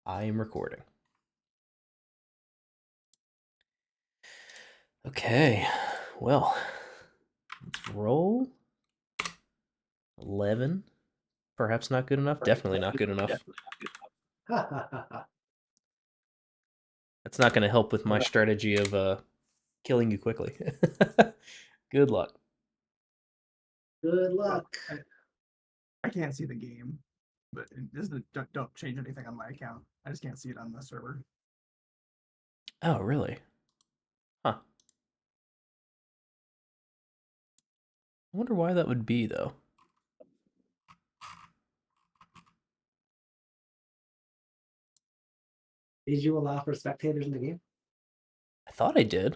I am recording. Okay, well, let's roll. 11. Perhaps not good enough. Definitely not good enough. That's not going to help with my strategy of killing you quickly. Good luck. Good luck. I can't see the game, but don't change anything on my account. I just can't see it on the server. Oh, really? Huh. I wonder why that would be, though. Did you allow for spectators in the game? I thought I did.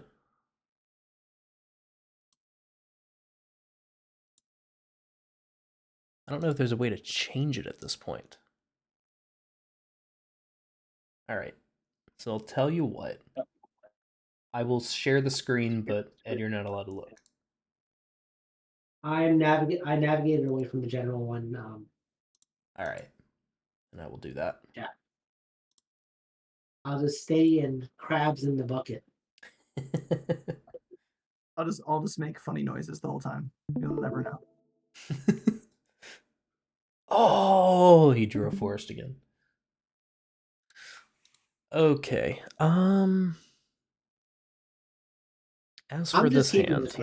I don't know if there's a way to change it at this point. All right. So I'll tell you what. I will share the screen, but Ed, you're not allowed to look. I navigated away from the general one. All right. And I will do that. Yeah. I'll just stay in crabs in the bucket. I'll just make funny noises the whole time. You'll never know. Oh, he drew a forest again. Okay. As for this hand,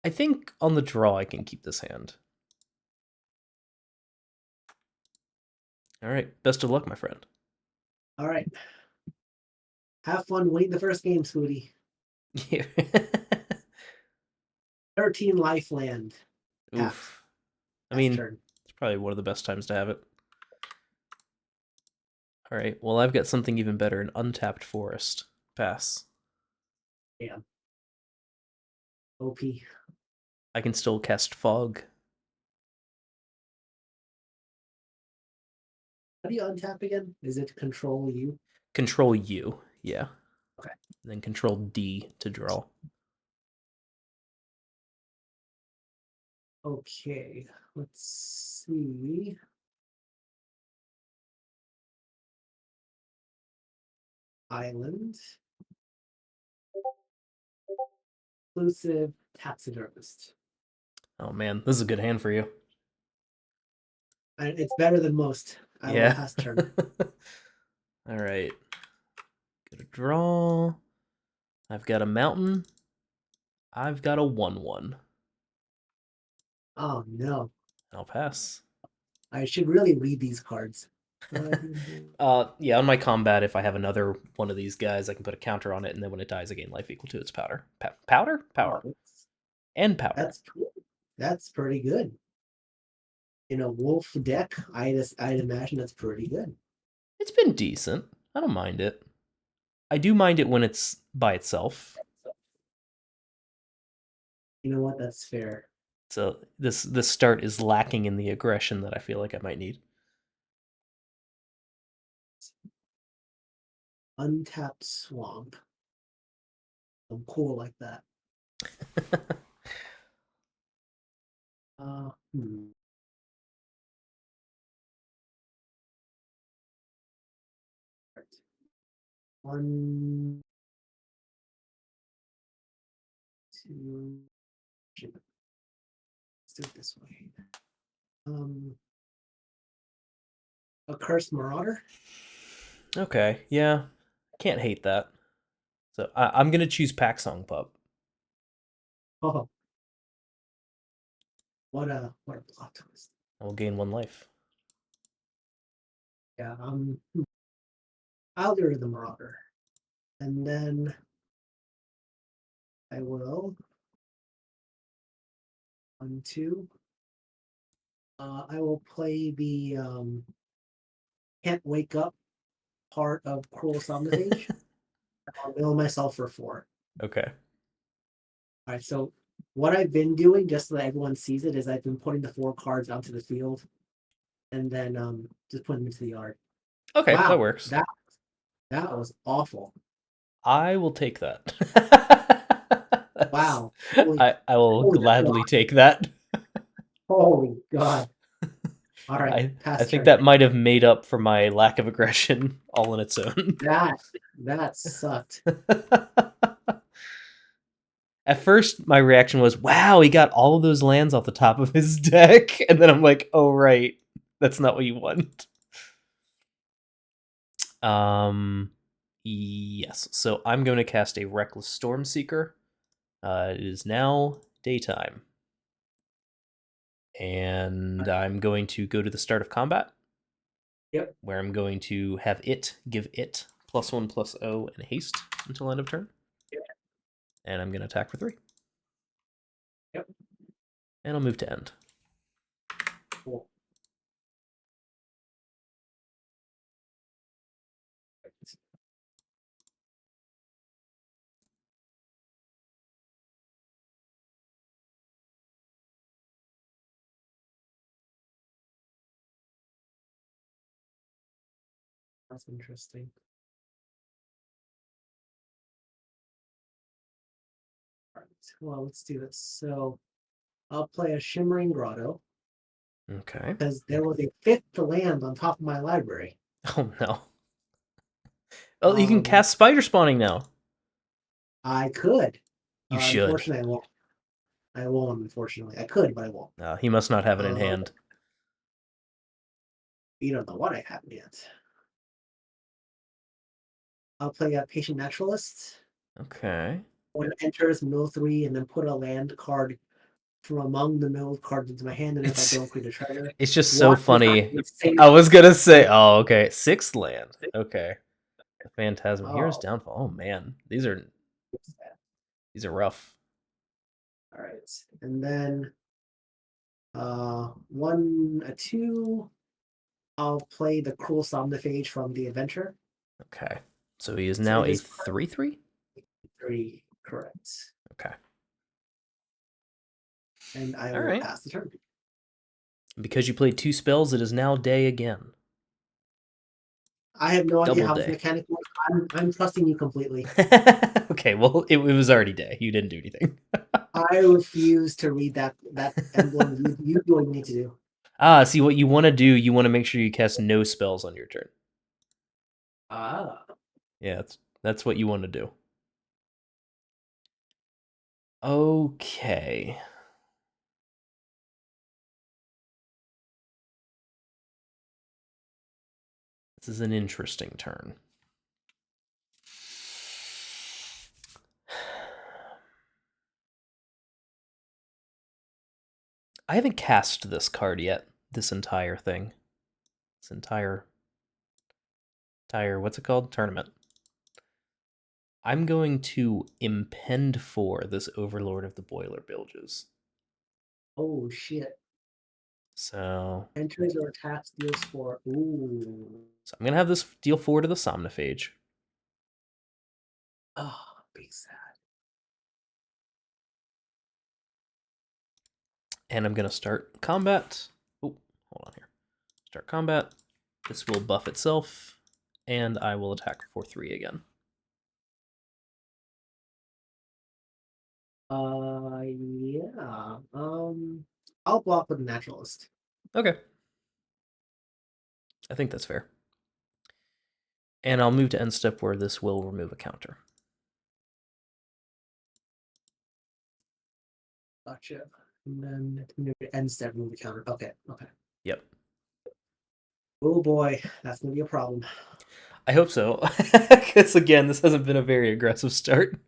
I think on the draw I can keep this hand. All right. Best of luck, my friend. All right. Have fun winning the first game, Spooty. Yeah. 13 life land. Oof. I mean, turn. it's probably one of the best times to have it. All right. Well, I've got something even better, an untapped forest. Pass. Yeah. OP. I can still cast fog. How do you untap again? Is it control U? Control U, yeah. Okay. And then control D to draw. Okay. Let's see. Island. Exclusive taxidermist. Oh man, this is a good hand for you. It's better than most. I will Yeah. pass turn. All right. Get a draw. I've got a mountain. I've got a 1/1. Oh no. I'll pass. I should really read these cards. Yeah, on my combat, if I have another one of these guys, I can put a counter on it, and then when it dies, I gain life equal to its powder. Powder? Power. Oh, And power. that's cool. That's pretty good. In a wolf deck, I'd imagine that's pretty good. It's been decent. I don't mind it. I do mind it when it's by itself. You know what? That's fair. So this start is lacking in the aggression that I feel like I might need. Untapped swamp. I'm cool like that. Hmm. One, two. Let's do it this way. A cursed marauder. Okay, yeah, can't hate that. So I'm gonna choose Pack Song Pup. Oh, what a plot twist. I will gain 1 life. Yeah. I'll do the marauder, and then I will 1, 2. I will play the can't wake up part of Cruel Somnambulism. I'll mill myself for 4. Okay. All right, so what I've been doing, just so that everyone sees it, is I've been putting the 4 cards onto the field, and then just putting them into the yard. Okay, that Wow, works. that was awful. I will take that. Wow. I will gladly take that. Holy God. All right, I pass think turn. that might have made up for my lack of aggression all on its own. That sucked. At first, my reaction was, "Wow, he got all of those lands off the top of his deck," and then I'm like, "Oh right, that's not what you want." Yes. So I'm going to cast a Reckless Stormseeker. It is now daytime, and I'm going to go to the start of combat. Yep. Where I'm going to have it give it +1/+0 and haste until end of turn. Yep. And I'm going to attack for 3. Yep. And I'll move to end. Cool. That's interesting. All right. Well, let's do this. So I'll play a Shimmering Grotto Okay. because there was a 5th land on top of my library. Oh no. Oh, you can cast Spider Spawning now. I could. You should. Unfortunately, I won't. I won't, unfortunately. I could, but I won't. He must not have it in hand. You don't know what I have yet. I'll play a Patient Naturalist. Okay. When it enters, mill 3, and then put a land card from among the milled cards into my hand, and if I don't, create a treasure. It's just so Watch this funny. happen. Same- I was gonna say, oh, okay, 6th land. Okay. The Phantasm. Hero's Oh, Downfall. Oh man, these are rough. all right, and then 1, a 2. I'll play the Cruel Somnophage from the Adventure. Okay. So he is So now it a is 3/3. 3, correct. Okay. And I All will right. pass the turn. Because you played 2 spells, it is now day again. I have no idea Double how day. this mechanic works. I'm trusting you completely. Okay, well, it was already day. You didn't do anything. I refuse to read that emblem. You do what you need to do. See, what you want to do, you want to make sure you cast no spells on your turn. Ah. Yeah, that's what you want to do. Okay. This is an interesting turn. I haven't cast this card yet. This entire thing. This entire what's it called? Tournament. I'm going to impend for this Overlord of the Boiler Bilges. Oh shit. So Enters or attacks deals 4. Ooh. So I'm gonna have this deal 4 to the Somnophage. Oh, big sad. And I'm gonna start combat. Oh, hold on here. Start combat. This will buff itself, and I will attack for 3 again. Yeah. I'll block with the Naturalist. Okay. I think that's fair. And I'll move to end step where this will remove a counter. Gotcha. And then end step, move the counter. Okay. Yep. Oh boy, that's gonna be a problem. I hope so. Because again, this hasn't been a very aggressive start.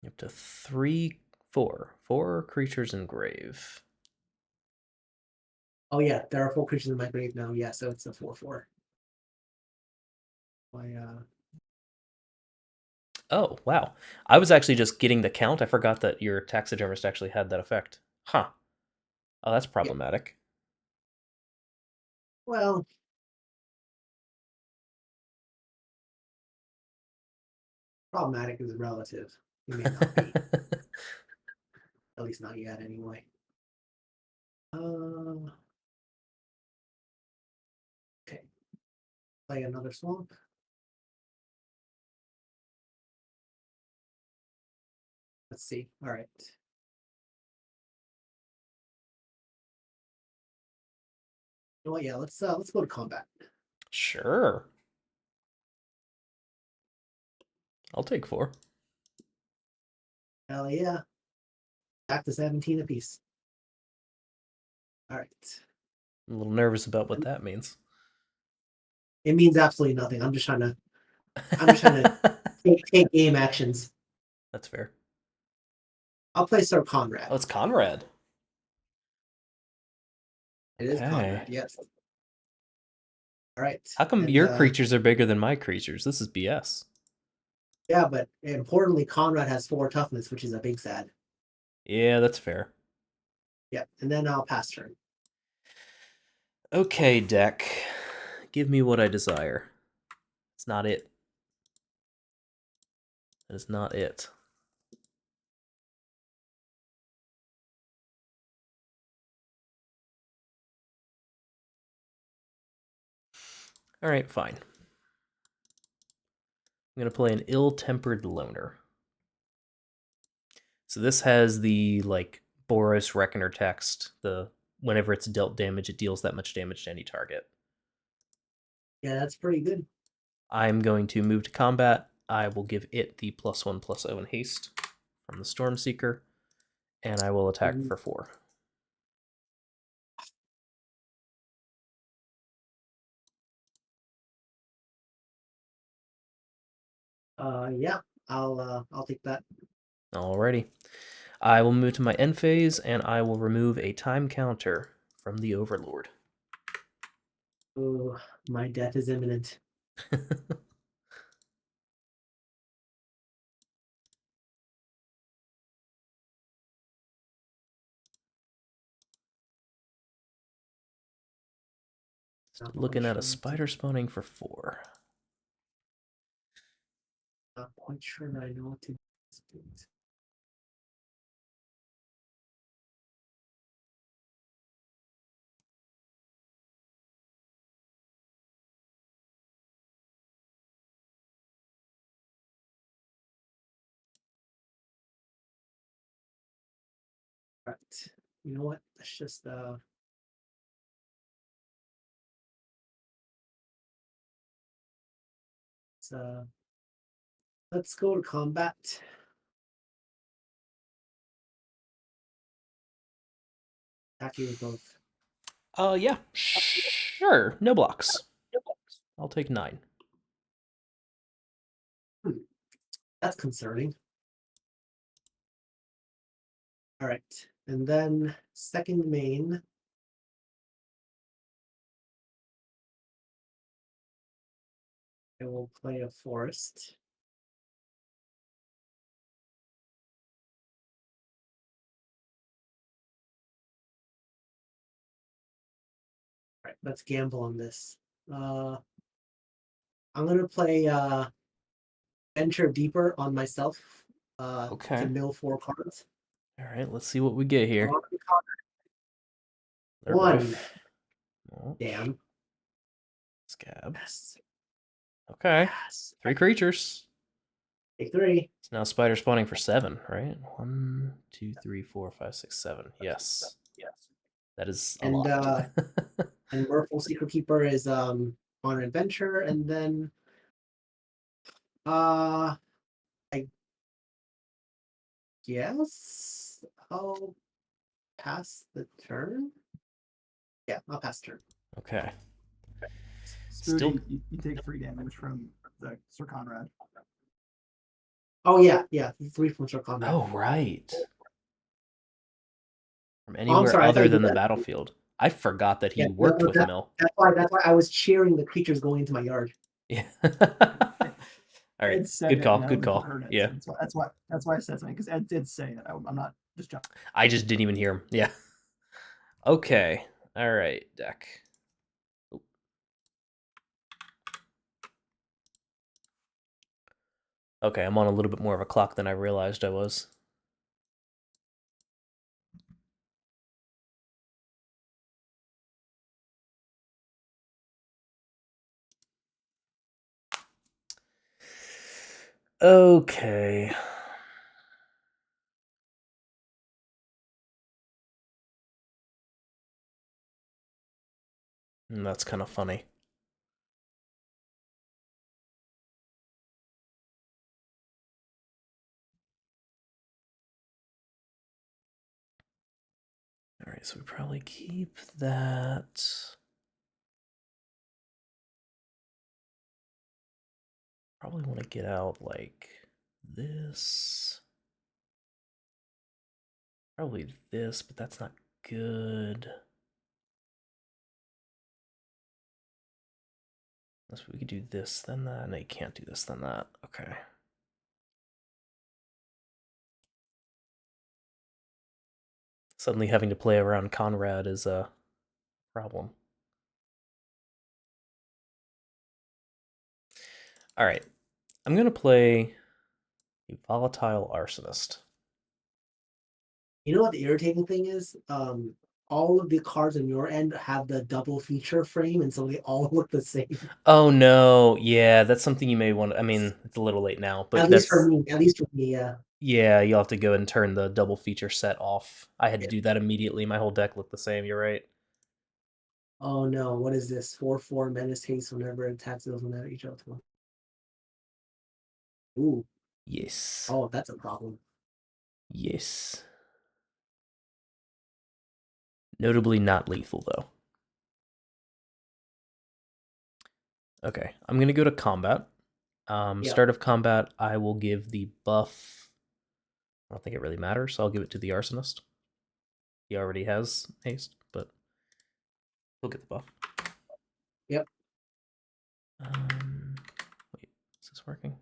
Up to 4 creatures in grave. Oh yeah, there are 4 creatures in my grave now. Yeah, so it's a 4/4. My Oh, wow. I was actually just getting the count. I forgot that your taxidermist actually had that effect. Huh. Oh, that's problematic. well, problematic is relative. It may not be. At least not yet, anyway. Okay. Play another swamp. Let's see. All right. You know what? Yeah, let's go to combat. Sure. I'll take 4. Hell yeah. Back to 17 apiece. All right. I'm a little nervous about what that means. It means absolutely nothing. I'm just trying to take game actions. That's fair. I'll play Sir Conrad. Oh, it's Conrad. It is Okay. Conrad, yes. All right. How come your creatures are bigger than my creatures? This is BS. Yeah, but importantly, Conrad has 4 toughness, which is a big sad. Yeah, that's fair. Yeah, and then I'll pass turn. Okay, deck. Give me what I desire. It's not it. That is not it. Alright, fine. I'm going to play an Ill-Tempered Loner. So this has the, like, Boros Reckoner text. The whenever it's dealt damage, it deals that much damage to any target. Yeah, that's pretty good. I'm going to move to combat. I will give it the +1/+0 in haste from the Stormseeker, and I will attack for 4. Yeah, I'll take that. Alrighty. I will move to my end phase, and I will remove a time counter from the Overlord. Ooh, my death is imminent. Looking at a spider spawning for 4. Not quite sure that I know what to do. Right. You know what? Let's just let's go to combat. Attack you with both. Yeah, sure. No blocks. I'll take 9. That's concerning. All right, and then second main. I will play a forest. All right, let's gamble on this. I'm gonna play Venture Deeper on myself. Okay. To mill 4 cards. Alright, let's see what we get here. One. Oh, Damn. Scab. Yes. Okay. Yes. 3 creatures. Take 3. It's now spider spawning for 7, right? 1, 2, 3, 4, 5, 6, 7. Yes. Yes. That is a And lot. and Merfolk Secret Keeper is on adventure, and then I guess I'll pass the turn. Yeah, I'll pass turn. Okay. Spooty, you take 3 damage from the Sir Conrad. Oh yeah, 3 from Sir Conrad. Oh, right. From anywhere sorry, other than the battlefield. I forgot that he worked with Mill. That's why I was cheering the creatures going into my yard. Yeah. All right. Good call. Good call. Yeah. That's why I said something, because Ed did say it. I'm not just jumping. I just didn't even hear him. Yeah. Okay. All right, deck. Okay, I'm on a little bit more of a clock than I realized I was. Okay. That's kind of funny. Alright, so we probably keep that. Probably want to get out like this. Probably this, but that's not good. Unless we could do this, then that. No, you can't do this, then that. Okay. Suddenly having to play around Conrad is a problem. Alright. I'm going to play a Volatile Arsonist. You know what the irritating thing is? All of the cards on your end have the double feature frame, and so they all look the same. Oh no, yeah, that's something you may want to. I mean, it's a little late now, but At least for me. At least for me, yeah. Yeah, you'll have to go and turn the double feature set off. I had to do that immediately. My whole deck looked the same. You're right. Oh no, what is this? 4/4 menace haste whenever it attacks those whenever each other. Ooh, Yes. oh, that's a problem. Yes. Notably not lethal, though. Okay, I'm going to go to combat. Start of combat, I will give the buff. I don't think it really matters, so I'll give it to the Arsonist. He already has haste, but he'll get the buff. Yep. Wait, is this working?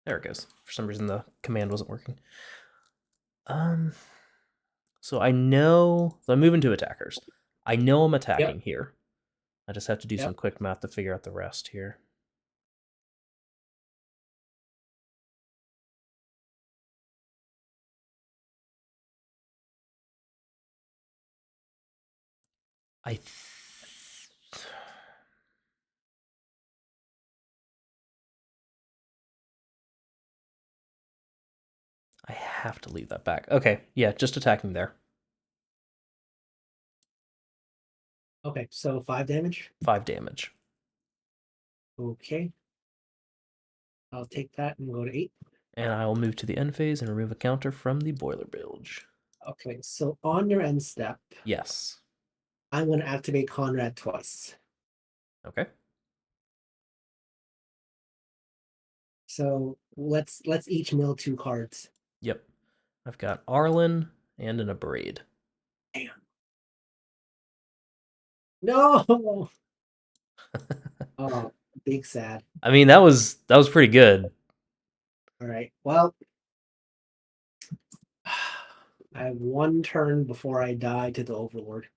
There it goes. For some reason, the command wasn't working. So I know. So I'm moving to attackers. I know I'm attacking here. I just have to do some quick math to figure out the rest here. I have to leave that back. Okay, yeah, just attacking there. Okay, so 5 damage. 5 damage. Okay. I'll take that and go to 8. And I will move to the end phase and remove a counter from the boiler bilge. Okay, so on your end step, Yes. I'm going to activate Conrad twice. Okay. So let's each mill 2 cards. Yep. I've got Arlen and an Abrade. Damn. No. Oh, big sad. I mean, that was pretty good. All right. Well, I have 1 turn before I die to the Overlord.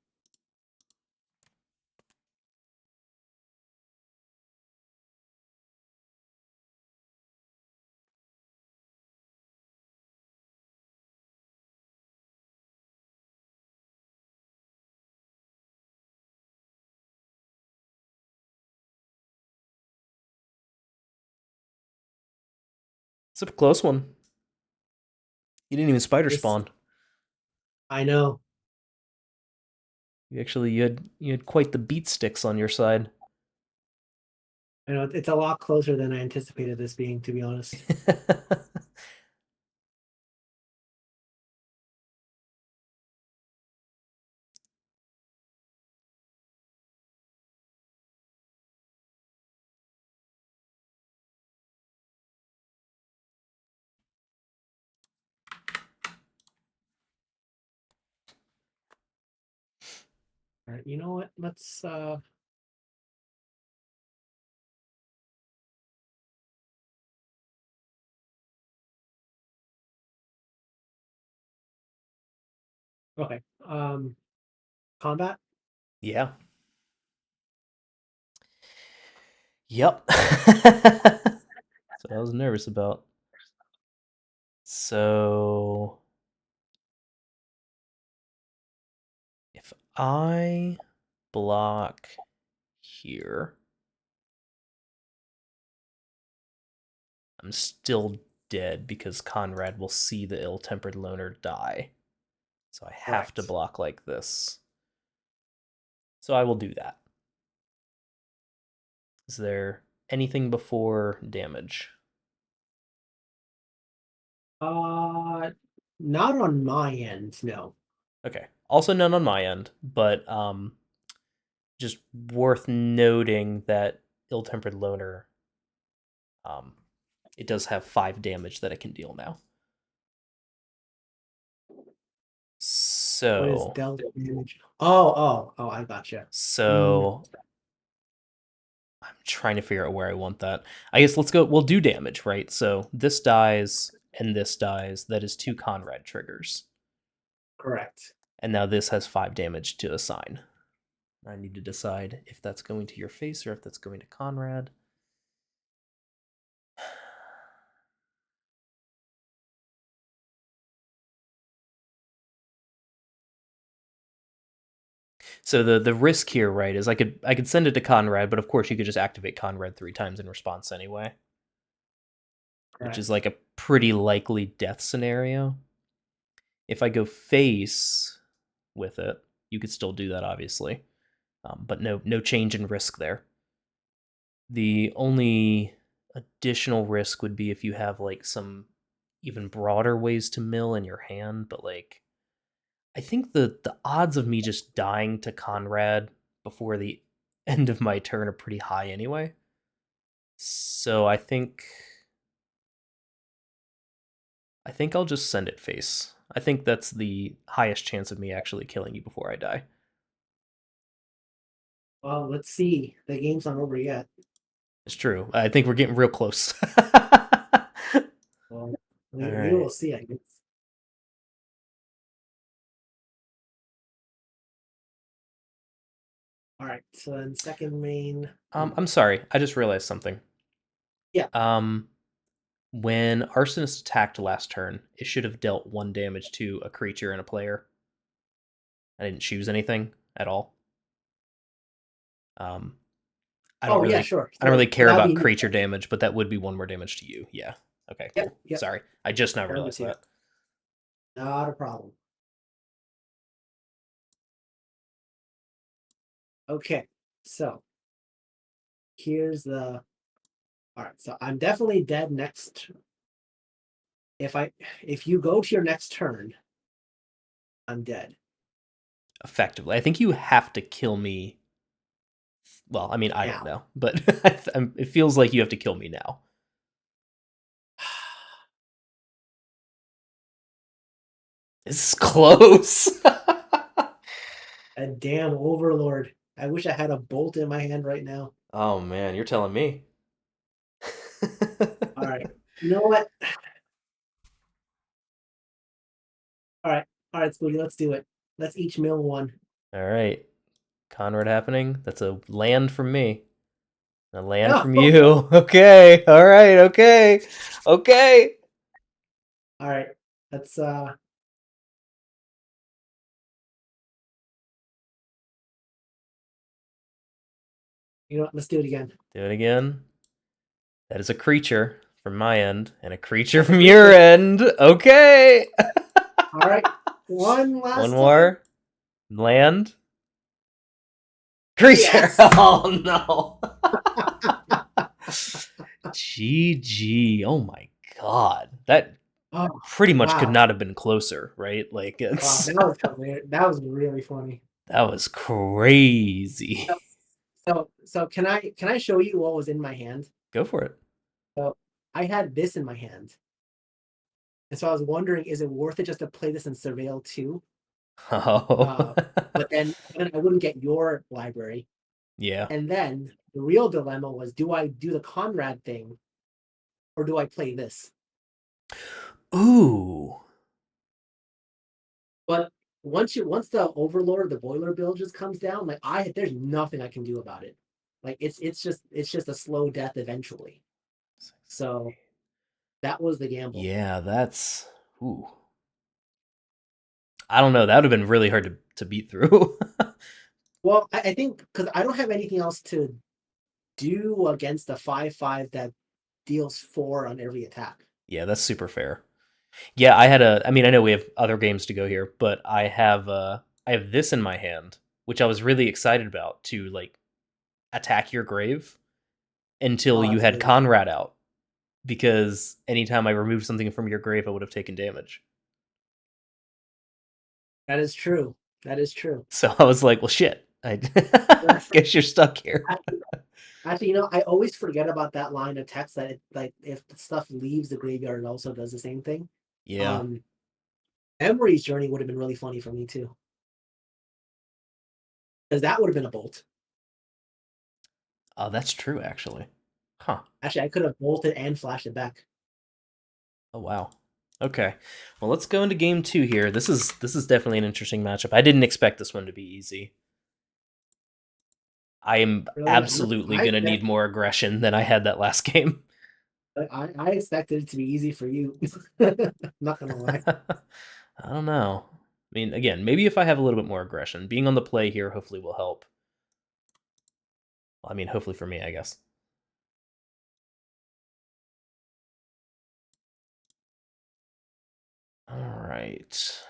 It's a close one. You didn't even spider spawn. I know. You had quite the beat sticks on your side. I know it's a lot closer than I anticipated this being, to be honest. All right, you know what? Let's okay. Combat? Yeah. Yep. That's what I was nervous about. So if I block here, I'm still dead because Conrad will see the ill-tempered loner die. So I have to block like this. So I will do that. Is there anything before damage? Not on my end, no. Okay. Also none on my end, but just worth noting that Ill-Tempered Loner, it does have 5 damage that it can deal now. So what is dealt damage? Oh, I gotcha. So I'm trying to figure out where I want that. I guess let's go. We'll do damage, right? So this dies and this dies. That is 2 Conrad triggers. Correct. And now this has 5 damage to assign. I need to decide if that's going to your face or if that's going to Conrad. So the risk here, right, is I could send it to Conrad, but of course you could just activate Conrad 3 times in response anyway. Correct. Which is like a pretty likely death scenario. If I go face with it, you could still do that, obviously, but no change in risk there. The only additional risk would be if you have like some even broader ways to mill in your hand, but like I think the odds of me just dying to Conrad before the end of my turn are pretty high anyway. So I think I'll just send it face. I think that's the highest chance of me actually killing you before I die. Well, let's see. The game's not over yet. It's true. I think we're getting real close. Well, we will see, I guess. All right. So then second main. I'm sorry. I just realized something. Yeah. When Arsonist attacked last turn, it should have dealt 1 damage to a creature and a player. I didn't choose anything at all. I don't really, sure. I don't really care about creature damage, but that would be 1 more damage to you. Yeah. Okay. Cool. Yep. Sorry, I just now realized that. Not a problem. Okay, so here's the. All right, so I'm definitely dead next. If you go to your next turn, I'm dead. Effectively, I think you have to kill me. Well, I mean, I don't know, but it feels like you have to kill me now. It's close. A damn overlord. I wish I had a bolt in my hand right now. Oh man, you're telling me. All right. You know what? All right, Spooty, let's do it. Let's each mill 1. All right. Conrad happening. That's a land from me. A land from you. Okay. All right. Okay. All right. Let's you know what? Let's do it again. Do it again. That is a creature from my end and a creature from your end. Okay. All right. One more. Land. Creature. Yes! Oh no. GG. Oh my god. That pretty much could not have been closer, right? Like it's that was really funny. That was crazy. So can I show you what was in my hand? Go for it. So I had this in my hand. And so I was wondering, is it worth it just to play this in Surveil 2? Oh. But then I wouldn't get your library. Yeah. And then the real dilemma was, do I do the Conrad thing or do I play this? Ooh. But once the Overlord, the boiler bill just comes down, like there's nothing I can do about it. Like it's just a slow death eventually. So that was the gamble. Yeah, that's ooh. I don't know. That would have been really hard to beat through. Well, I think because I don't have anything else to do against a 5/5 that deals 4 on every attack. Yeah, that's super fair. Yeah, I had a. I mean, I know we have other games to go here, but I have this in my hand, which I was really excited about to like attack your grave until Oh, you that's had amazing. Conrad out, because anytime I removed something from your grave, I would have taken damage. That is true. That is true. So I was like, well, shit. I guess you're stuck here. Actually, you know, I always forget about that line of text that like if the stuff leaves the graveyard, it also does the same thing. Yeah. Emery's journey would have been really funny for me too, because that would have been a bolt. Oh, that's true, actually. Huh. Actually, I could have bolted and flashed it back. Oh wow. Okay. Well, let's go into game 2 here. This is definitely an interesting matchup. I didn't expect this one to be easy. I am Really, absolutely I going to need more aggression than I had that last game. I expected it to be easy for you. Not gonna lie. I don't know. I mean, again, maybe if I have a little bit more aggression, being on the play here hopefully will help. Well, I mean, hopefully for me, I guess. All right.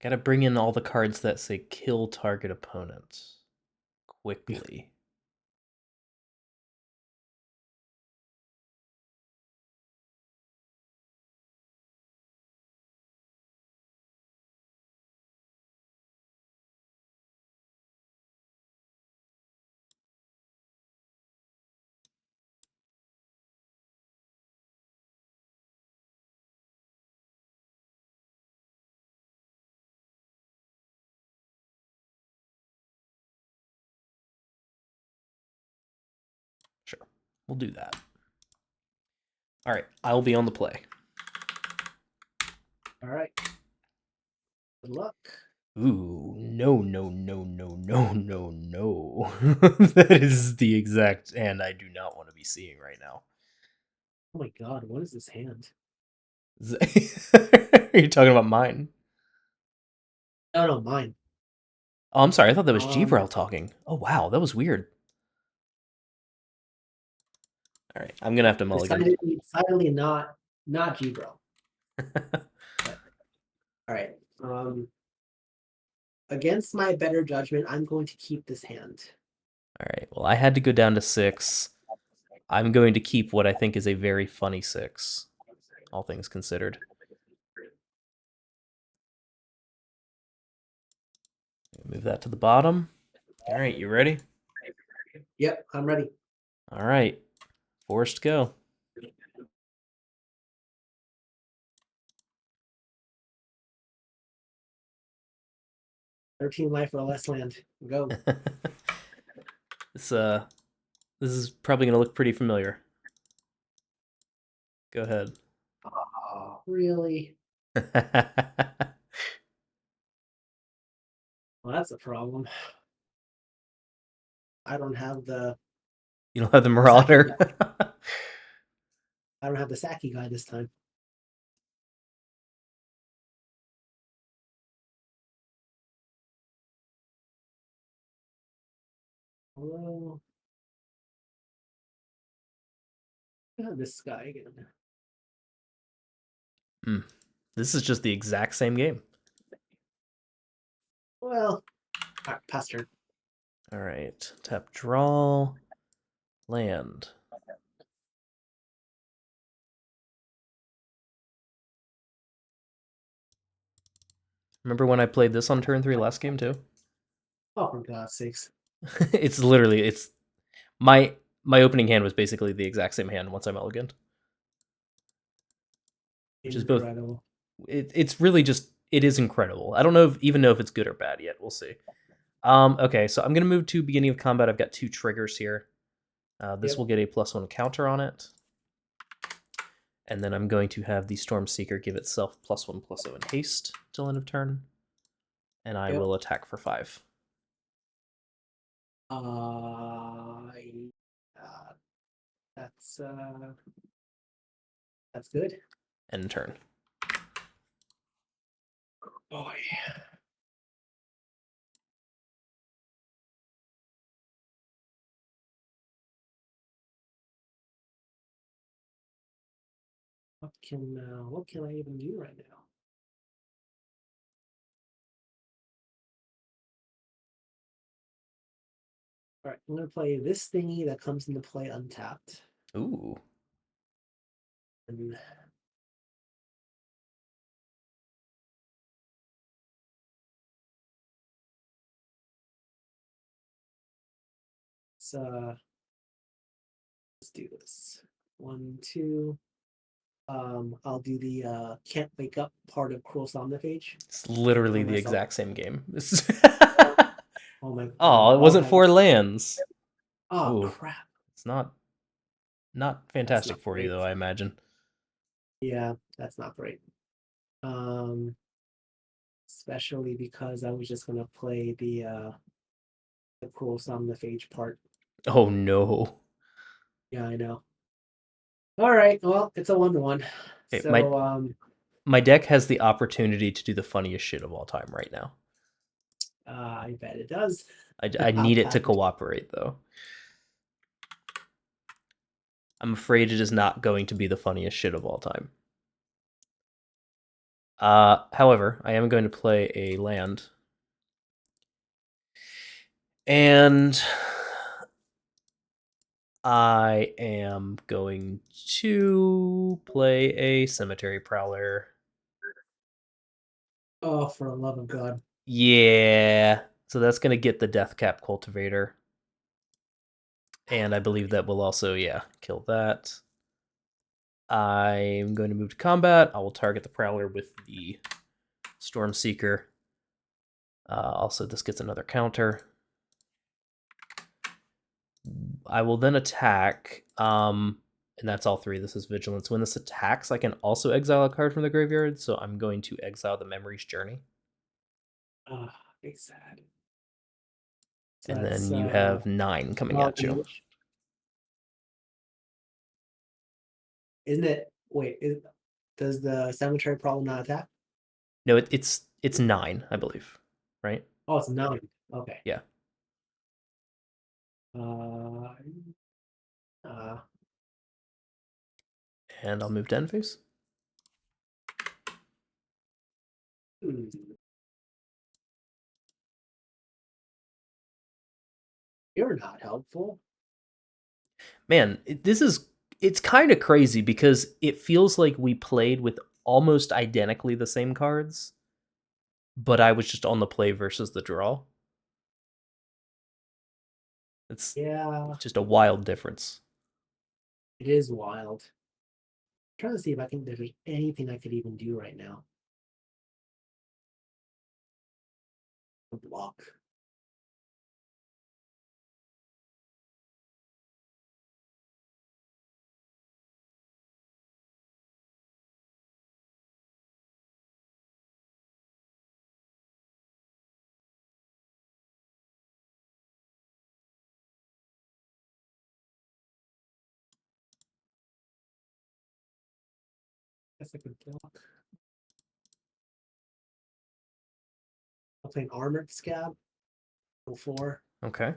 Gotta bring in all the cards that say kill target opponent quickly. Sure, we'll do that. All right, I'll be on the play. All right. Good luck. Ooh, no, no, no, no, no, no, no. That is the exact hand I do not want to be seeing right now. Oh my god, what is this hand? Are you talking about mine? No, no, mine. Oh, I'm sorry. I thought that was Um, Gibril talking. Oh, wow. That was weird. All right. I'm going to have to mulligan. decidedly not G-Bro. But all right. Against my better judgment, I'm going to keep this hand. All right. Well, I had to go down to 6. I'm going to keep what I think is a very funny 6, all things considered. Move that to the bottom. All right. You ready? Yep, I'm ready. All right. Forced go. $13 life or less land. Go. This is probably going to look pretty familiar. Go ahead. Oh, really? Well, that's a problem. I don't have the You don't have the Saki Marauder. guy. I don't have the Saki guy this time. Oh, this guy again. This is just the exact same game. Well, all right, pass turn. All right. Tap draw. Land. Remember when I played this on turn 3 last game too? Oh, for God's sakes. It's literally my opening hand was basically the exact same hand once I mulliganed. Which is both Incredible. it's really just it is incredible. I don't know even know if it's good or bad yet. We'll see. Okay, so I'm gonna move to beginning of combat. I've got 2 triggers here. This Yep. will get a +1 counter on it. And then I'm going to have the Storm Seeker give itself +1/+0 in haste till end of turn. And I Yep. will attack for 5. Yeah, that's good. End turn. Boy. What can I even do right now? All right, I'm gonna play this thingy that comes into play untapped. Ooh. And let's do this. 1, 2. I'll do the can't wake up part of Cruel Somnifage. It's literally the myself. exact same game. Oh my! Oh, it wasn't 4 lands. Oh Ooh. crap! It's not fantastic for you though, I imagine. Yeah, that's not great. Especially because I was just gonna play the Cruel Somnifage part. Oh no. Yeah, I know. All right, well, it's a 1-1. Okay, So my deck has the opportunity to do the funniest shit of all time right now. I bet it does. I need it to cooperate though. I'm afraid it is not going to be the funniest shit of all time. However, I am going to play a land. And I am going to play a Cemetery Prowler. Oh, for the love of God. Yeah. So that's going to get the Deathcap Cultivator. And I believe that will also, yeah, kill that. I'm going to move to combat. I will target the Prowler with the Stormseeker. Also, this gets another counter. I will then attack, and that's all 3. This is Vigilance. When this attacks, I can also exile a card from the graveyard, so I'm going to exile the Memory's Journey. Ah, big sad. So And then you have 9 coming at you. Isn't it? Wait, does the Cemetery Problem not attack? No, it's 9, I believe, right? Oh, it's 9. Okay. Yeah. And I'll move to end phase. You're not helpful. Man, it's kind of crazy because it feels like we played with almost identically the same cards, but I was just on the play versus the draw. It's just a wild difference. It is wild. I'm trying to see if I think there's anything I could even do right now. A block. Guess I could block. I'll play an Armored Scab. 4. Okay.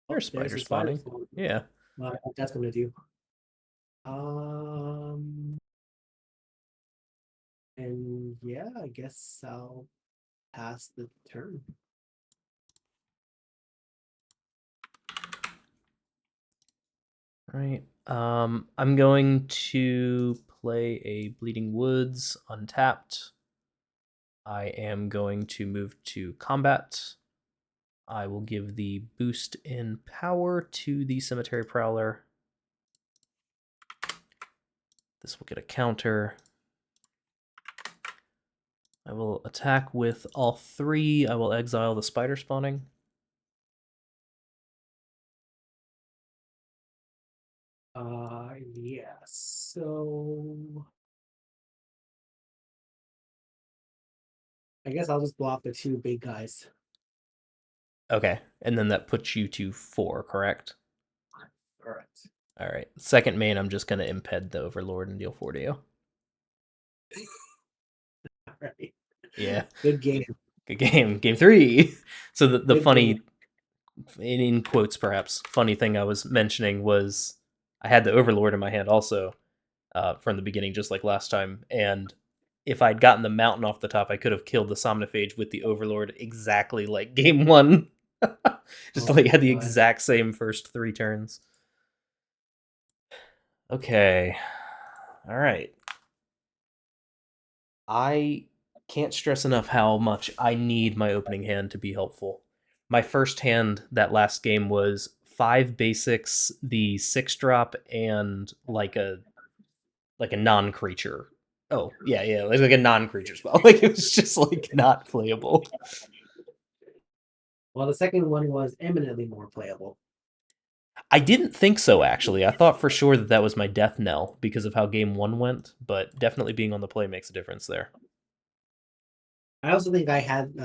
There's spider spawning. Yeah. That's gonna do. And yeah, I guess I'll pass the turn. Right. I'm going to play a Bleeding Woods untapped. I am going to move to combat. I will give the boost in power to the Cemetery Prowler. This will get a counter. I will attack with all 3. I will exile the spider spawning. Yeah, so I guess I'll just block the 2 big guys. Okay, and then that puts you to 4, correct? Correct. All right. Second main, I'm just going to impede the Overlord and deal 4 to you. All right. Yeah. Good game. Good game. Game 3. So the funny in quotes perhaps, funny thing I was mentioning was I had the Overlord in my hand also from the beginning, just like last time, and if I'd gotten the mountain off the top, I could have killed the Somnophage with the Overlord exactly like game 1. Just Oh like my had the God. exact same first 3 turns. Okay. All right. I can't stress enough how much I need my opening hand to be helpful. My first hand that last game was 5 basics, the 6 drop, and like a non-creature. Oh, yeah, it was like a non-creature spell. Like it was just like not playable. Well, the second one was eminently more playable. I didn't think so actually. I thought for sure that was my death knell because of how game 1 went, but definitely being on the play makes a difference there. I also think I had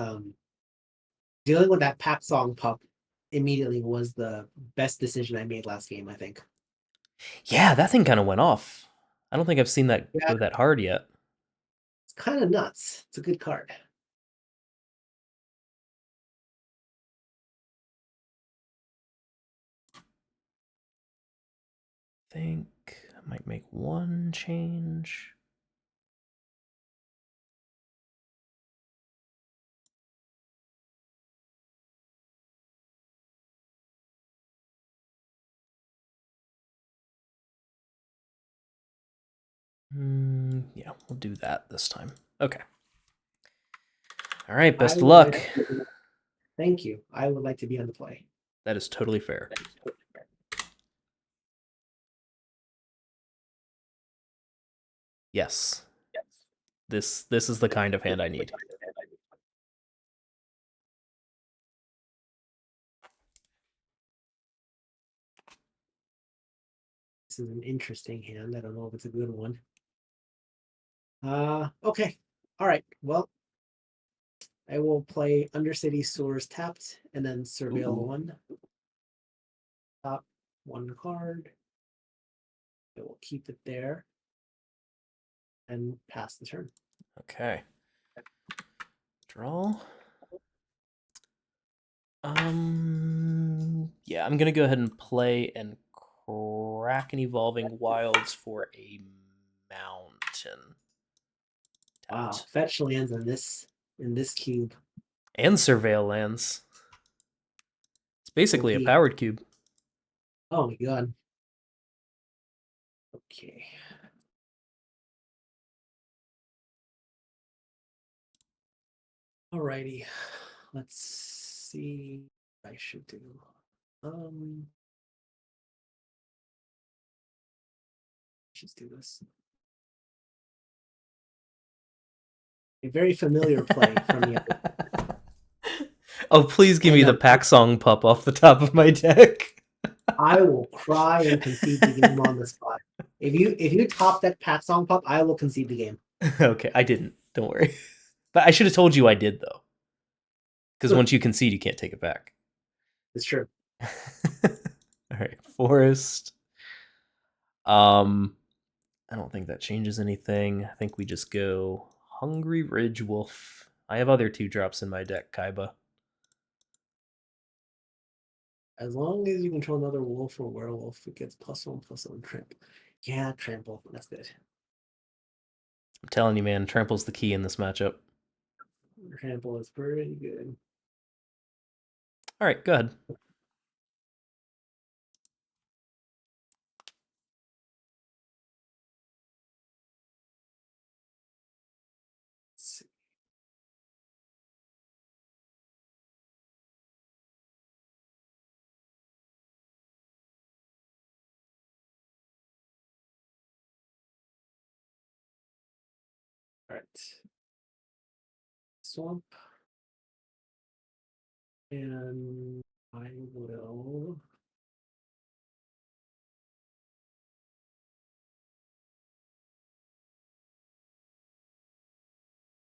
dealing with that Pap Song pup immediately was the best decision I made last game, I think. Yeah, that thing kind of went off. I don't think I've seen that Yeah, go that hard yet. it's kind of nuts. It's a good card. Think I might make one change. Yeah, we'll do that this time. Okay. All right, best of luck. Thank you. I would like to be on the play. That is totally fair. Yes. This is the kind of hand I need. This is an interesting hand. I don't know if it's a good one. Okay. All right. Well, I will play Undercity Soars tapped and then Surveil Ooh. 1. Top 1 card. I will keep it there and pass the turn. Okay. Draw. Yeah, I'm gonna go ahead and play and crack an Evolving Wilds for a mountain. Wow, Tapped. fetch lands in this cube. And Surveil lands. It's basically a OP. powered cube. Oh my god. Okay. Alrighty. Let's see what I should do. Let's do this. A very familiar play from the other. Oh, please give me And the pack song pup off the top of my deck. I will cry and concede the game on the spot. If you top that Pat Song pup, I will concede the game. Okay, I didn't. Don't worry. But I should have told you I did though. Because once you concede, you can't take it back. It's true. All right, forest. I don't think that changes anything. I think we just go Hungry Ridge Wolf. I have other 2-drops in my deck, Kaiba. As long as you control another wolf or werewolf, it gets +1/+1 trample. Yeah, trample. That's good. I'm telling you, man, trample's the key in this matchup. Trample is pretty good. All right, go ahead. Let's see. All right. Swamp. And I will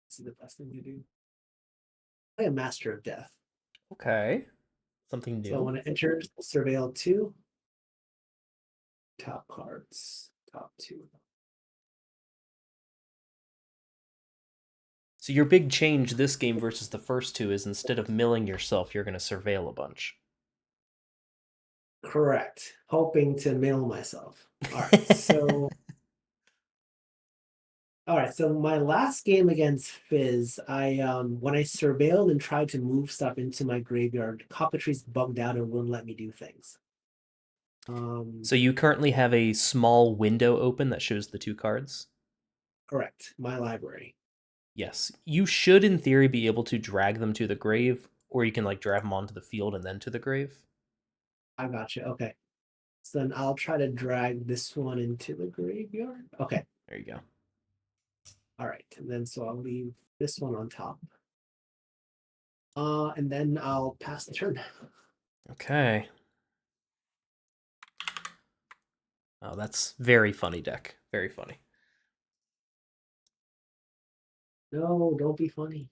this is the best thing to do. Play a Master of Death. Okay. Something new. So when it enters Surveil 2, top cards, top 2. So your big change this game versus the first 2 is instead of milling yourself, you're going to surveil a bunch. Correct. Hoping to mail myself. All right. So all right. So my last game against Fizz, I when I surveilled and tried to move stuff into my graveyard, cockatrice bugged out and wouldn't let me do things. So you currently have a small window open that shows the 2 cards? Correct. My library. Yes. You should, in theory, be able to drag them to the grave, or you can, like, drag them onto the field and then to the grave. I got you. Okay. So then I'll try to drag this one into the graveyard. Okay. There you go. All right. And then so I'll leave this one on top. And then I'll pass the turn. Okay. Oh, that's very funny deck. Very funny. No, don't be funny.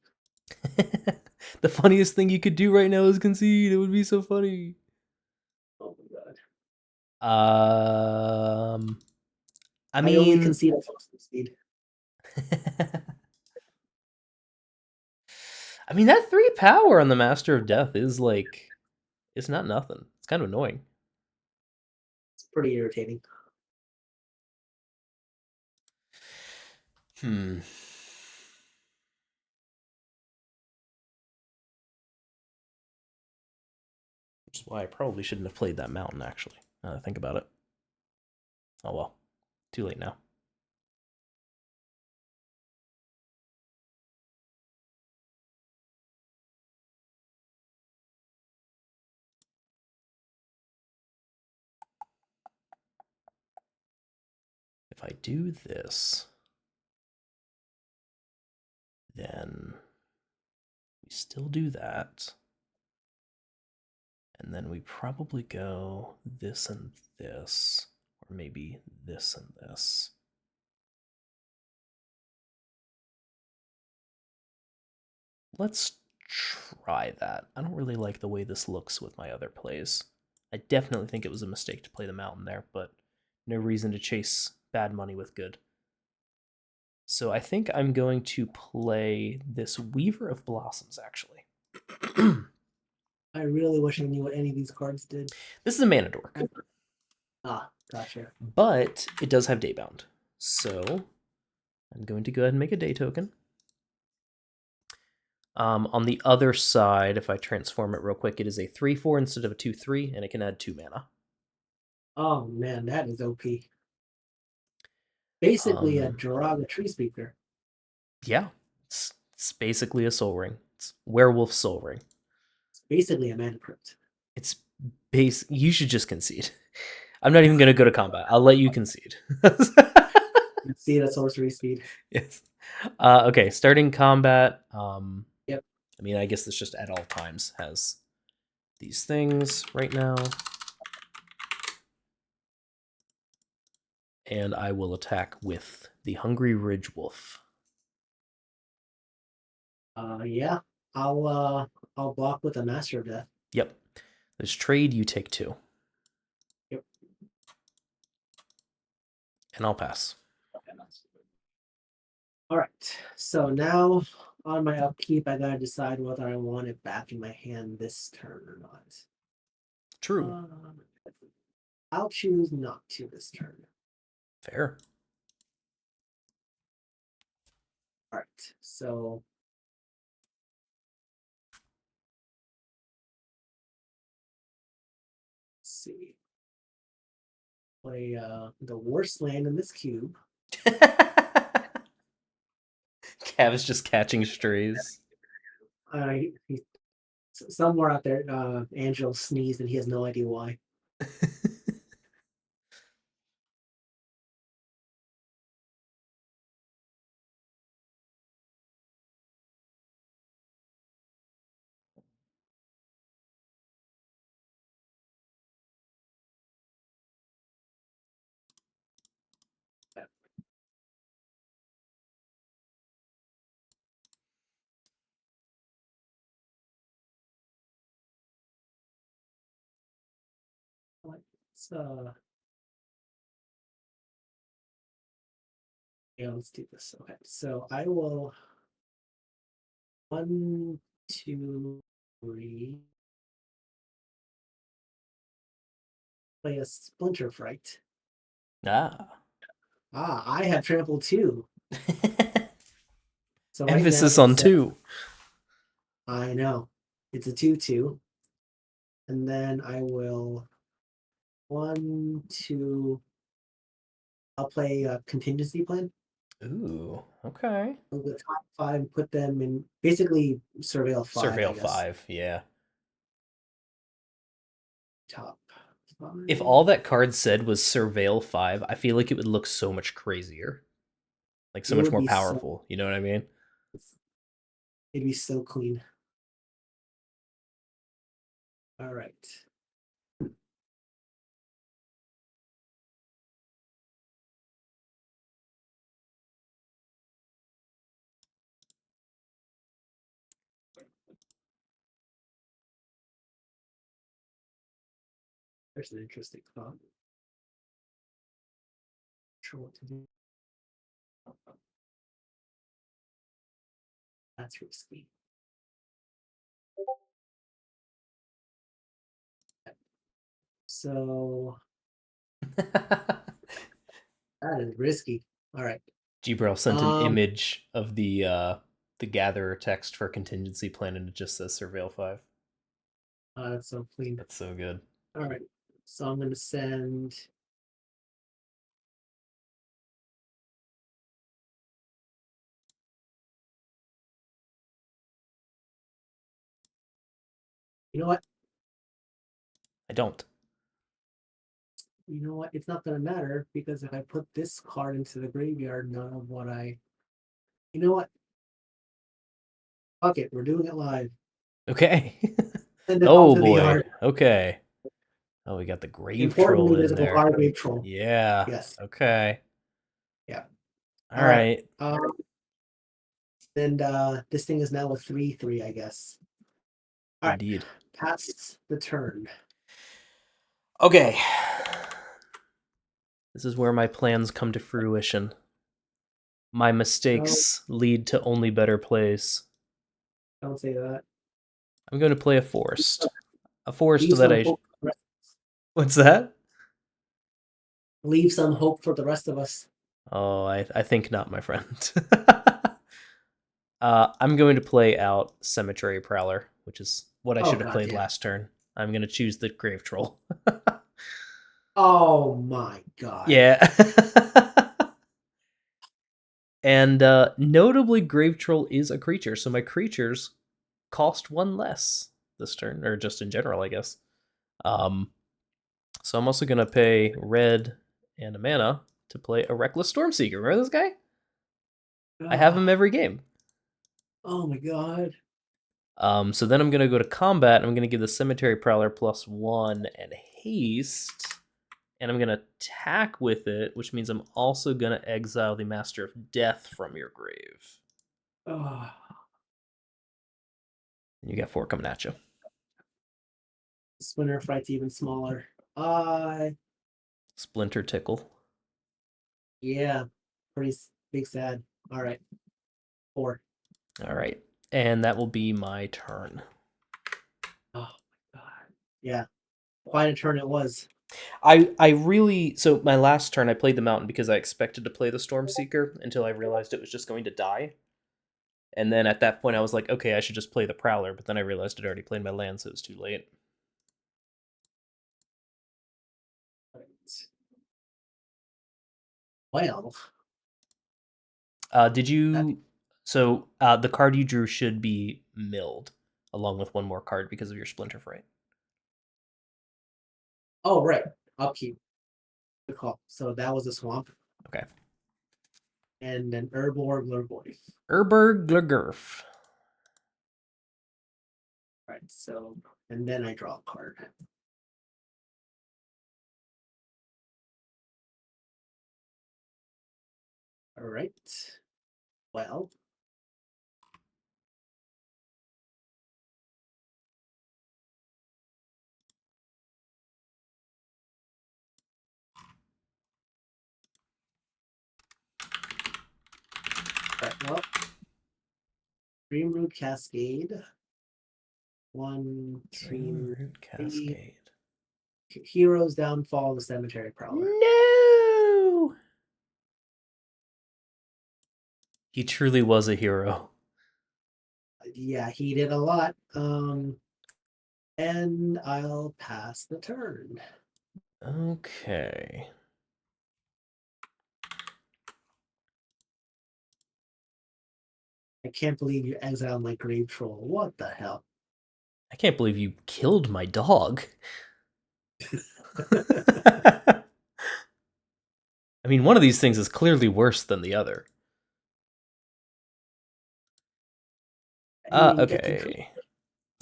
The funniest thing you could do right now is concede. It would be so funny. Oh my god. I I only mean, concede at full speed. I mean that 3 power on the Master of Death is like, it's not nothing. It's kind of annoying. It's pretty irritating. Hmm. Which is why I probably shouldn't have played that mountain, actually, now that I think about it. Oh well. Too late now. If I do this, then we still do that. And then we probably go this and this, or maybe this and this. Let's try that. I don't really like the way this looks with my other plays. I definitely think it was a mistake to play the mountain there, but no reason to chase bad money with good. So I think I'm going to play this Weaver of Blossoms, actually. I really wish I knew what any of these cards did. This is a mana dork. Ah, gotcha. But it does have Daybound. So I'm going to go ahead and make a day token. On the other side, if I transform it real quick, it is a 3/4 instead of a 2/3, and it can add 2 mana. Oh man, that is OP. Basically a Jiraga Tree Speaker. Yeah, it's basically a Soul Ring. It's Werewolf Soul Ring. It's basically a Mana Crypt. It's base. You should just concede. I'm not even going to go to combat. I'll let you concede. See that sorcery speed. Yes. Okay, starting combat. Yep. I mean, I guess this just at all times has these things right now. And I will attack with the Hungry Ridge Wolf. Yeah. I'll block with a Master of Death. Yep. There's trade, you take 2. Yep. And I'll pass. Alright. So now on my upkeep, I gotta decide whether I want it back in my hand this turn or not. True. I'll choose not to this turn. Fair. Alright, so let's see. Play the worst land in this cube. Cav is just catching strays. He's somewhere out there. Angel sneezed and he has no idea why. Let's yeah, let's do this. Okay, so I will 1, 2, 3. play a Splinter Fright. Ah. I have trample too. So right Emphasis now on two. I know. It's a 2/2. And then I will 1, 2. I'll play a contingency plan. Ooh, okay. The top 5, put them in basically surveil 5, I Surveil guess. 5, yeah. Top 5. If all that card said was Surveil 5, I feel like it would look so much crazier. Like, so It much would more be powerful. You know what I mean? It'd be so clean. All right. There's an interesting thought. Sure what to do. That's risky. So that is risky. All right. Gibril sent an image of the Gatherer text for contingency plan, and it just says Surveil 5. That's so clean. That's so good. All right. So I'm going to send. You know what? I don't. You know what? It's not going to matter because if I put this card into the graveyard, none of what I. You know what? Fuck it. We're doing it live. Okay. Send it all Oh to the boy. yard. Okay. Oh, we got the Grave Importantly, Troll in visible there. card, Grave Troll. Yeah. Yes. Okay. Yeah. All right. And this thing is now a 3/3, I guess. All right. Indeed. Pass the turn. Okay. This is where my plans come to fruition. My mistakes lead to only better plays. Don't say that. I'm going to play a forest. A forest Leave that some I. hope for the rest- What's that? Leave some hope for the rest of us. Oh, I think not, my friend. I'm going to play out Cemetery Prowler, which is what I should have played last turn. I'm going to choose the Grave Troll. Oh my god. Yeah. And notably, Grave Troll is a creature, so my creatures cost 1 less this turn, or just in general, I guess. So I'm also going to pay red and a mana to play a Reckless Stormseeker. Remember this guy? I have him every game. Oh my god. So then I'm going to go to combat. I'm going to give the Cemetery Prowler +1 and haste. And I'm going to attack with it, which means I'm also going to exile the Master of Death from your grave. Oh. And you got 4 coming at you. Splinter Fright's even smaller. Splinter Tickle. Yeah. Pretty big sad. All right. 4. All right. And that will be my turn. Oh my god. Yeah. Quite a turn it was. I really, so my last turn I played the mountain because I expected to play the Stormseeker until I realized it was just going to die. And then at that point I was like, okay, I should just play the Prowler, but then I realized I'd already played my land, so it was too late. Well. Did you, so the card you drew should be milled along with one more card because of your Splinter Fright. Oh, right. Upkeep. Good call. So that was a swamp. Okay. And an Herblore Glurgoyf. Urberg Glurgurf. Right. So, and then I draw a card. All right. Well. Right. Well. Dreamroot Cascade. 1 Dreamroot Cascade. Heroes Downfall, the Cemetery Prowler. No! He truly was a hero. Yeah, he did a lot. And I'll pass the turn. Okay. I can't believe you exiled my Grave Troll. What the hell? I can't believe you killed my dog. I mean, one of these things is clearly worse than the other. Okay.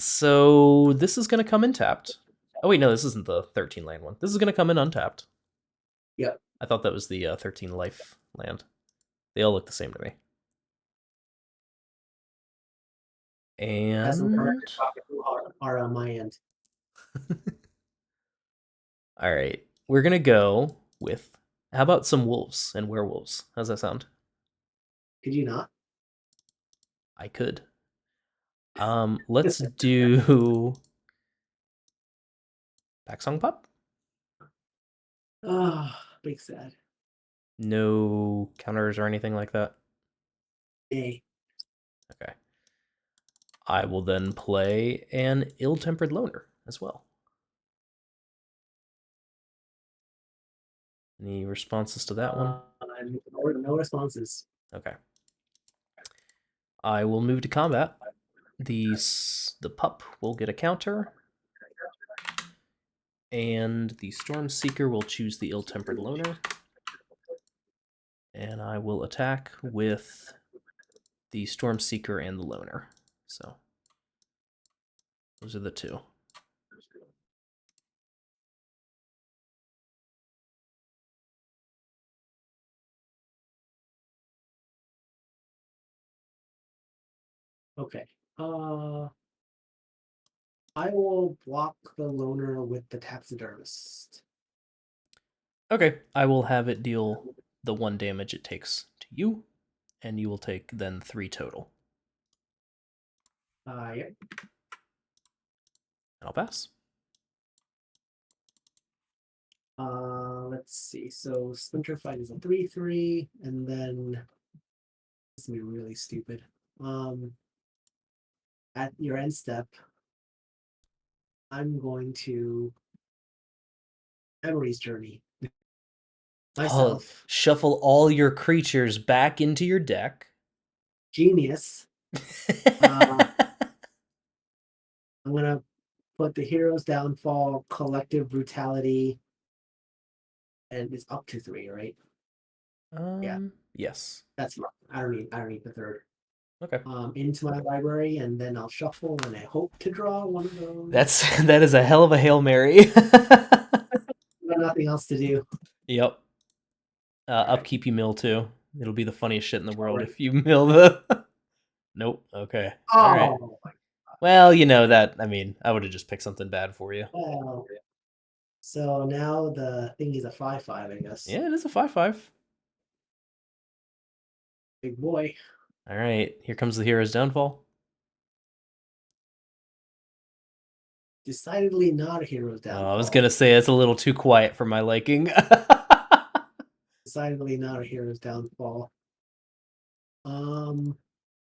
So this is going to come in tapped. Oh, wait, no, this isn't the 13 land one. This is going to come in untapped. Yep. I thought that was the 13 life land. They all look the same to me. And are on my end. All right, we're gonna go with, how about some wolves and werewolves? How's that sound? Could you not? I could. Let's do Backsong Pup. Oh, big sad. No counters or anything like that. Hey. Okay. I will then play an ill-tempered loner as well. Any responses to that one? No responses. Okay. I will move to combat. The pup will get a counter, and the Storm Seeker will choose the ill-tempered loner. And I will attack with the Storm Seeker and the loner. So those are the two. Okay. I will block the loner with the taxidermist. Okay, I will have it deal the 1 damage it takes to you, and you will take then 3 total. Yeah. I'll pass. Let's see. So Splinter Fight is a 3/3, and then this is gonna be really stupid. At your end step, I'm going to Memory's Journey myself. Shuffle all your creatures back into your deck. Genius. I'm gonna put the Hero's Downfall, Collective Brutality, and it's up to 3, right? Yeah. Yes. That's I don't need the third. Okay. Into my library, and then I'll shuffle, and I hope to draw one of those. That is a hell of a Hail Mary. Got nothing else to do. Yep. Upkeep you mill too. It'll be the funniest shit in the world if you mill the. Nope. Okay. Oh. All right. Well, you know that. I mean, I would have just picked something bad for you. Well, so now the thing is a 5/5, I guess. Yeah, it is a 5/5. Big boy. All right. Here comes the Hero's Downfall. Decidedly not a Hero's Downfall. Oh, I was gonna say it's a little too quiet for my liking. Decidedly not a Hero's Downfall.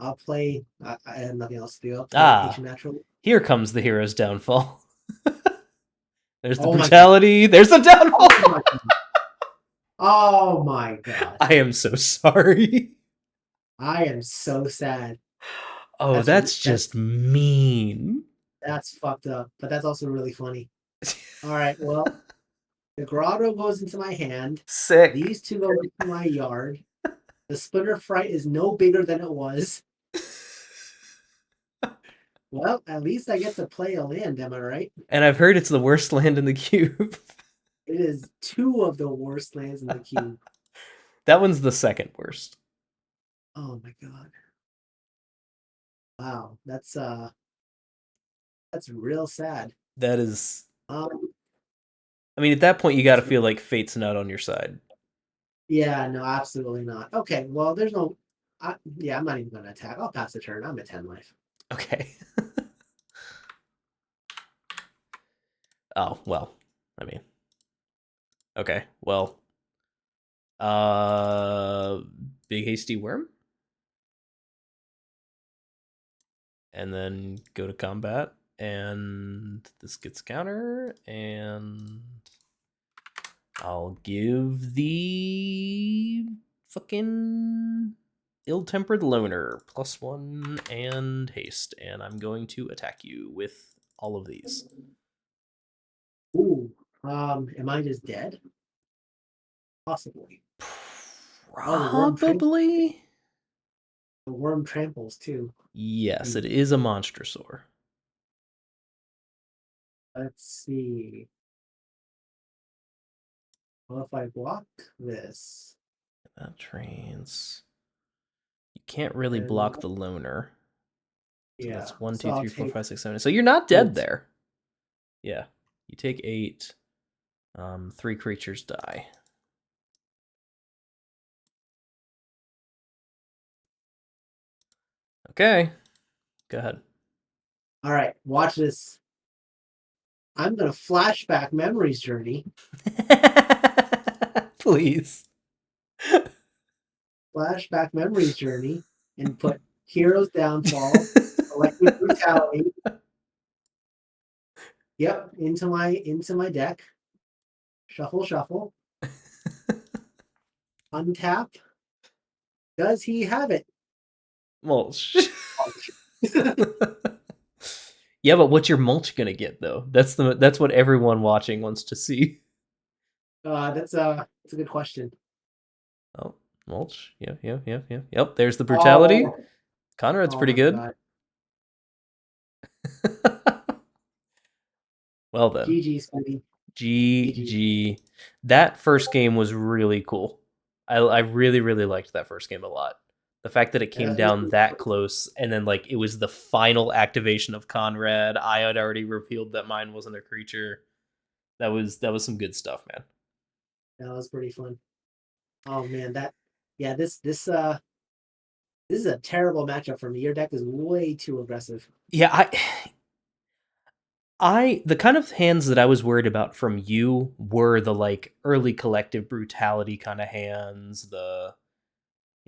I'll play. I have nothing else to do. I'll play Ancient Natural. Here comes the Hero's Downfall. There's the brutality. There's the downfall. Oh my god. I am so sorry. I am so sad. Oh, that's just mean. That's fucked up, but that's also really funny. All right, well, the grotto goes into my hand. Sick. These two go into my yard. The Splinter Fright is no bigger than it was. Well, at least I get to play a land, am I right? And I've heard it's the worst land in the cube. It is 2 of the worst lands in the cube. That one's the second worst. Oh my god. Wow, that's real sad. That is. I mean, at that point, you got to feel like fate's not on your side. Yeah, no, absolutely not. Okay, well, there's no. Yeah, I'm not even going to attack. I'll pass the turn. I'm at 10 life. Okay. Oh, well. I mean, okay, well, big hasty worm, and then go to combat, and this gets counter, and I'll give the fucking ill-tempered loner +1 and haste, and I'm going to attack you with all of these. Ooh. Am I just dead? Possibly. Oh, Probably. The worm tramples too. Yes, it is a monstrosaur. Let's see. Well, if I block this, That trains. You can't really block the loner. So yeah. that's 1, So 2, I'll 3, 4, take 5, 6, 7. So you're not dead 8. there. Yeah. You take 8. 3 creatures die. Okay. Go ahead. All right, watch this. I'm gonna flashback memories journey. Please. Flashback memories journey and put Hero's Downfall, Electric Brutality. Yep, into my deck. Shuffle, shuffle. Untap. Does he have it? Mulch. Yeah, but what's your mulch gonna get though? That's what everyone watching wants to see. That's a good question. Oh, mulch. Yeah. Yep, there's the brutality. Oh, Conrad's pretty my good. God. Well then. GG, Spooty. GG. That first game was really cool. I really, really liked that first game a lot. The fact that it came down that close, and then like it was the final activation of Conrad. I had already revealed that mine wasn't a creature. That was some good stuff, man. That was pretty fun. Oh man, this is a terrible matchup for me. Your deck is way too aggressive. Yeah, the kind of hands that I was worried about from you were the like early collective brutality kind of hands.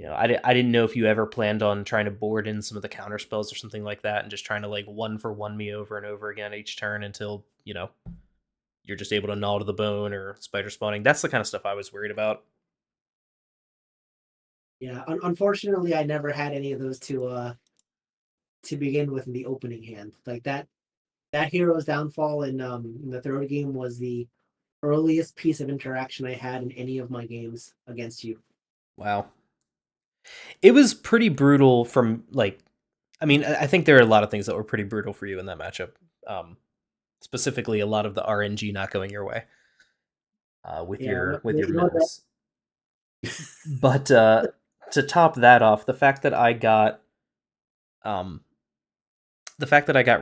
I didn't know if you ever planned on trying to board in some of the counter spells or something like that, and just trying to like 1-for-1 me over and over again each turn until you're just able to gnaw to the bone or spider spawning. That's the kind of stuff I was worried about. Yeah, unfortunately, I never had any of those to begin with in the opening hand. Like that hero's downfall in the third game was the earliest piece of interaction I had in any of my games against you. Wow. It was pretty brutal from like I mean, I think there are a lot of things that were pretty brutal for you in that matchup. Specifically a lot of the RNG not going your way. With your mittens. But to top that off, the fact that I got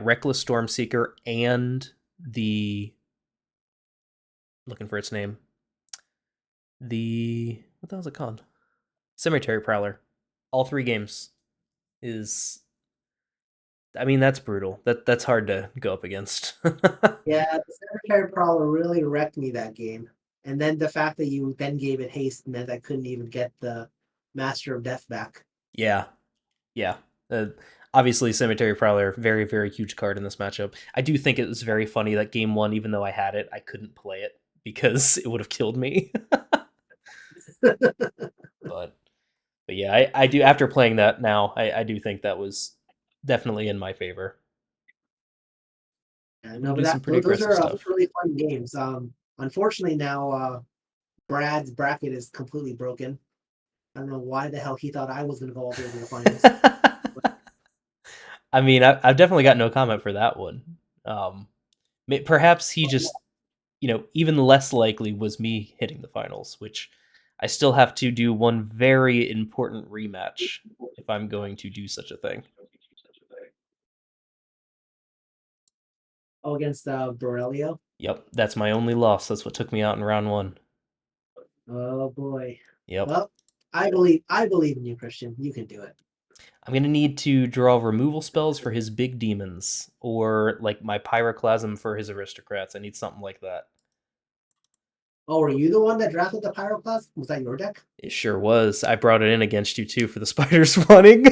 Reckless Stormseeker and the looking for its name. What the hell is it called? Cemetery Prowler. All 3 games is I mean, that's brutal. That's hard to go up against. Yeah, the Cemetery Prowler really wrecked me that game. And then the fact that you then gave it haste meant I couldn't even get the Master of Death back. Yeah. Obviously, Cemetery Prowler, very, very huge card in this matchup. I do think it was very funny that game 1, even though I had it, I couldn't play it because it would have killed me. but yeah, I do. After playing that now, I do think that was definitely in my favor. Yeah, no, but those are stuff. really fun games. Unfortunately now Brad's bracket is completely broken. I don't know why the hell he thought I was going to go all the way to the finals. I mean, I've definitely got no comment for that one. Perhaps he just, even less likely was me hitting the finals, which I still have to do one very important rematch if I'm going to do such a thing. Oh, against Berilio? Yep, that's my only loss. That's what took me out in round 1. Oh boy. Yep. Well, I believe in you, Christian. You can do it. I'm going to need to draw removal spells for his big demons, or like my Pyroclasm for his aristocrats. I need something like that. Oh, were you the one that drafted the Pyroclast? Was that your deck? It sure was. I brought it in against you too for the spider spawning.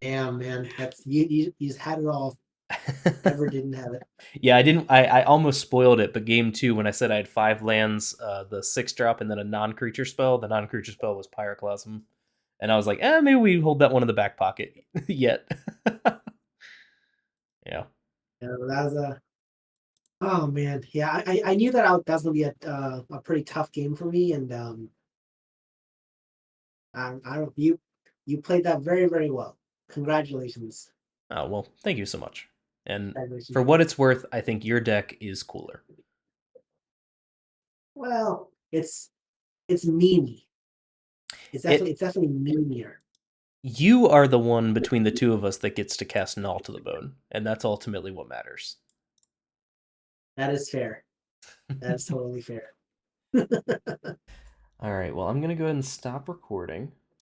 Damn, man, that's you just had it all. Never didn't have it. Yeah, I didn't. I almost spoiled it, but game 2, when I said I had 5 lands, the 6-drop, and then a non-creature spell. The non-creature spell was Pyroclasm, and I was like, maybe we hold that one in the back pocket yet. Yeah. Yeah, that was a. Oh man, yeah, I knew that that was gonna be a pretty tough game for me, and I don't you played that very very well. Congratulations. Oh well, thank you so much. And Congratulations. for what it's worth, I think your deck is cooler. Well, it's memey. It's definitely memeier. You are the one between the two of us that gets to cast Null to the Bone, and that's ultimately what matters. That is fair. That is totally fair. All right, well, I'm going to go ahead and stop recording.